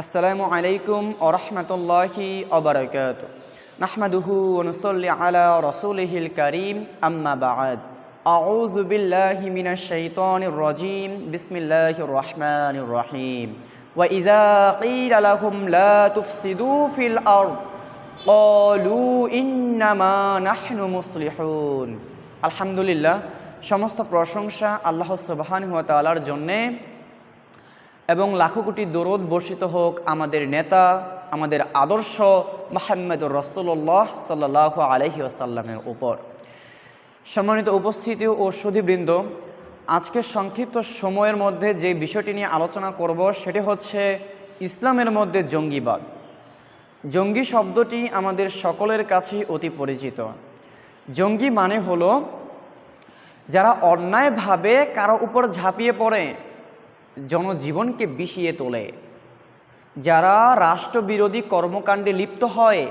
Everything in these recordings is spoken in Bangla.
আসসালামু আলাইকুম ওয়া রাহমাতুল্লাহি ওয়া বারাকাতুহু নাহমাদুহু ওয়া নুসাল্লি আলা রাসূলিহিল কারীম আম্মা বা'দ আউযু বিল্লাহি মিনাশ শাইতানির রাজীম বিসমিল্লাহির রহমানির রহিম ওয়া ইযা ক্বিলা লাহুম লা তুফসিদু ফিল আরদ ক্বালু ইন্নামা নাহনু মুসলিহুন। আলহামদুলিল্লাহ, সমস্ত প্রশংসা আল্লাহ সুবহানাহু ওয়া তাআলার জন্যে এবং লাখো কোটি দরুদ বর্ষিত হোক আমাদের নেতা, আমাদের আদর্শ মুহাম্মদুর রাসূলুল্লাহ সাল্লাল্লাহু আলাইহি ওয়াসাল্লামের উপর। সম্মানিত উপস্থিতি ও সুধীবৃন্দ, আজকের সংক্ষিপ্ত সময়ের মধ্যে যে বিষয়টি নিয়ে আলোচনা করব সেটি হচ্ছে ইসলামের মধ্যে জঙ্গিবাদ। জঙ্গি শব্দটি আমাদের সকলের কাছেই অতি পরিচিত। জঙ্গি মানে হলো যারা অন্যায়ভাবে কারো উপর ঝাঁপিয়ে পড়ে, জনজীবনকে বিষিয়ে তোলে, যারা রাষ্ট্রবিরোধী কর্মকাণ্ডে লিপ্ত হয়,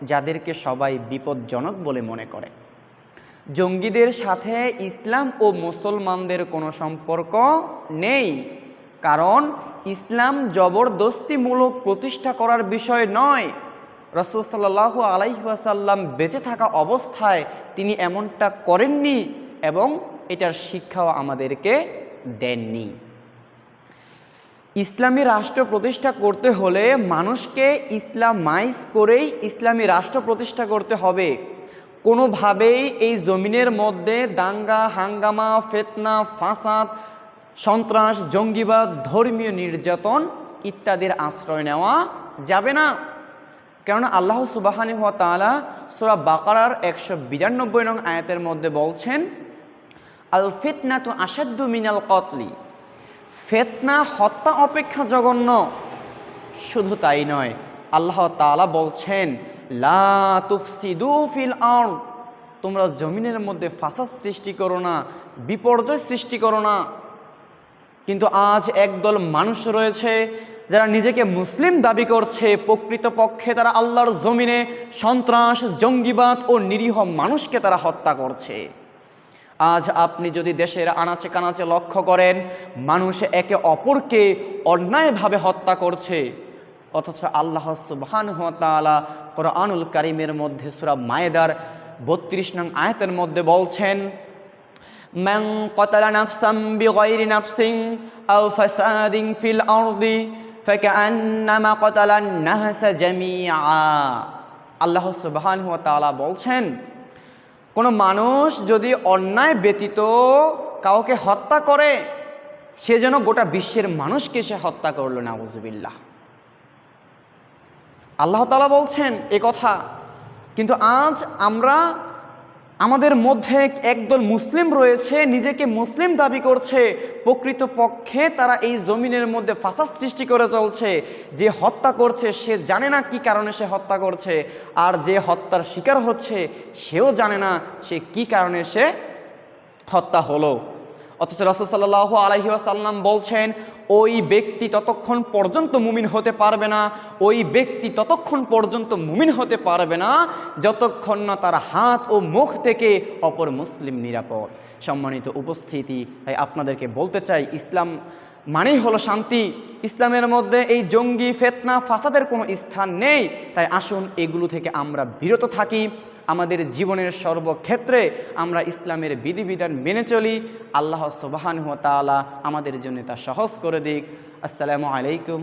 যাদেরকে সবাই বিপজ্জনক বলে মনে করে। জঙ্গিদের সাথে ইসলাম ও মুসলমানদের কোনো সম্পর্ক নেই, কারণ ইসলাম জবরদস্তিমূলক প্রতিষ্ঠা করার বিষয় নয়। রাসূল সাল্লাল্লাহু আলাইহি ওয়াসাল্লাম বেঁচে থাকা অবস্থায় তিনি এমনটা করেননি এবং এটার শিক্ষাও আমাদেরকে দেননি। ইসলামী রাষ্ট্র প্রতিষ্ঠা করতে হলে মানুষকে ইসলামাইজ করেই ইসলামী রাষ্ট্র প্রতিষ্ঠা করতে হবে। কোনোভাবেই এই জমিনের মধ্যে দাঙ্গা হাঙ্গামা, ফিতনা, ফাসাদ, সন্ত্রাস, জঙ্গিবাদ, ধর্মীয় নির্যাতন ইত্যাদির আশ্রয় নেওয়া যাবে না। কেননা আল্লাহ সুবহানাহু ওয়া তাআলা সূরা বাকারার 192 নং আয়াতের মধ্যে বলছেন, আল ফিতনাতু আশাদ্দু মিনাল কতলি। ফিতনা হত্যা অপেক্ষা জঘন্য। শুধু তাই নয়, আল্লাহ তাআলা বলছেন, লা তুফসিদু ফিল আরদ, তোমরা জমিনের মধ্যে ফাসাদ সৃষ্টি করো না, বিপর্যয় সৃষ্টি করো না। কিন্তু আজ একদল মানুষ রয়েছে যারা নিজেকে মুসলিম দাবি করছে, প্রকৃতপক্ষে তারা আল্লাহর জমিনে সন্ত্রাস, জঙ্গিবাদ ও নিরীহ মানুষকে তারা হত্যা করছে। আজ আপনি যদি দেশের আনাচে কানাচে লক্ষ্য করেন, মানুষ একে অপরকে অন্যায়ভাবে হত্যা করছে, অথচ আল্লাহ সুবহানাহু ওয়া তাআলা কোরআনুল কারীমের মধ্যে সূরা মায়েদার 32 নং আয়াতের মধ্যে বলছেন, মান ক্বাতালা নাফসান বিগাইরি নাফসিন আও ফাসাদিন ফিল আরদি ফাকান্নামা ক্বাতালান নাসা জামিআ। আল্লাহ সুবহানাহু ওয়া তাআলা বলছেন, কোনো মানুষ যদি অন্যায় ব্যতীত কাউকে হত্যা করে, সে যেন গোটা বিশ্বের মানুষকে সে হত্যা করল। নাউযুবিল্লাহ। আল্লাহ তাআলা বলছেন এ কথা। কিন্তু আজ আমাদের মধ্যে একদল মুসলিম রয়েছে, নিজেকে মুসলিম দাবি করছে, প্রকৃতপক্ষে তারা এই জমিনের মধ্যে ফাসাদ সৃষ্টি করে চলছে। যে হত্যা করছে সে জানে না কি কারণে সে হত্যা করছে, আর যে হত্যার শিকার হচ্ছে সেও জানে না সে কি কারণে সে হত্যা হলো। অথচ রাসূল সাল্লাল্লাহু আলাইহি ওয়াসাল্লাম বলছেন, ওই ব্যক্তি ততক্ষণ পর্যন্ত মুমিন হতে পারবে না, ওই ব্যক্তি ততক্ষণ পর্যন্ত মুমিন হতে পারবে না যতক্ষণ না তার হাত ও মুখ থেকে অপর মুসলিম নিরাপদ। সম্মানিত উপস্থিতি, তাই আপনাদেরকে বলতে চাই, ইসলাম মানেই হলো শান্তি। ইসলামের মধ্যে এই জঙ্গি, ফিতনা, ফাসাদের কোনো স্থান নেই। তাই আসুন এগুলো থেকে আমরা বিরত থাকি, আমাদের জীবনের সর্বক্ষেত্রে আমরা ইসলামের বিধিবিধান মেনে চলি। আল্লাহ সুবহানাহু ওয়া তাআলা আমাদের জন্য তা সহজ করে দিক। আসসালামু আলাইকুম।